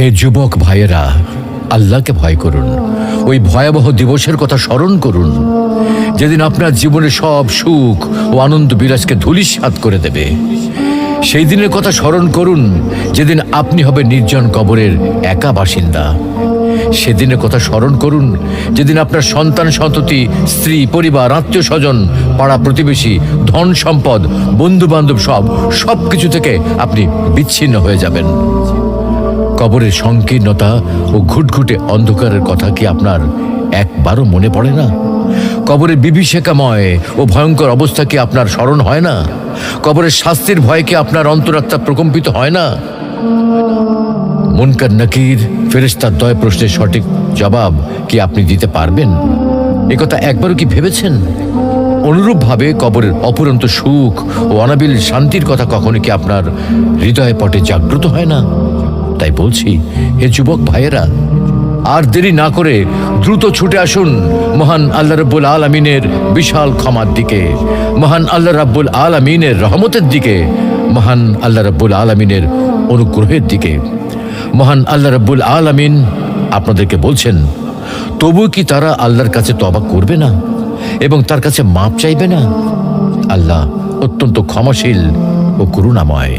হে যুবক ভাইয়েরা, আল্লাহকে ভয় করুন। ওই ভয়াবহ দিবসের কথা স্মরণ করুন যেদিন আপনার জীবনের সব সুখ ও আনন্দ বিলাসকে ধূলিসাৎ করে দেবে। সেই দিনের কথা স্মরণ করুন যেদিন আপনি হবেন নির্জন কবরের একা বাসিন্দা। সেদিনের কথা স্মরণ করুন যেদিন আপনার সন্তান সন্ততি, স্ত্রী, পরিবার, আত্মীয় স্বজন, পাড়া প্রতিবেশী, ধন সম্পদ, বন্ধু বান্ধব সব কিছু থেকে আপনি বিচ্ছিন্ন হয়ে যাবেন। কবরের সংকীর্ণতা ও ঘুটঘুটে অন্ধকারের কথা কি আপনার একবারও মনে পড়ে না? কবরের বিভীষিকাময় ও ভয়ঙ্কর অবস্থা কি আপনার স্মরণ হয় না? কবরের শাস্তির ভয় কি আপনার অন্তরাত্মা প্রকম্পিত হয় না? মুনকার নাকির ফেরেশতার দয় প্রশ্নের সঠিক জবাব কি আপনি দিতে পারবেন? একথা একবারও কি ভেবেছেন? অনুরূপভাবে কবরের অপুরন্ত সুখ ও অনাবিল শান্তির কথা কখনো কি আপনার হৃদয় পটে জাগ্রত হয় না? তাই বলছি, হে যুবক ভাইয়েরা, আর দেরি না করে দ্রুত ছুটে আসুন মহান আল্লাহ রাব্বুল আলামিনের বিশাল ক্ষমার দিকে, মহান আল্লাহ রাব্বুল আলামিনের রহমতের দিকে, মহান আল্লাহ রাব্বুল আলামিনের অনুগ্রহের দিকে। মহান আল্লাহ রাব্বুল আলামিন আপনাদেরকে বলছেন, তবু কি তারা আল্লাহর কাছে তওবা করবে না এবং তার কাছে মাপ চাইবে না? আল্লাহ অত্যন্ত ক্ষমাশীল ও করুণাময়।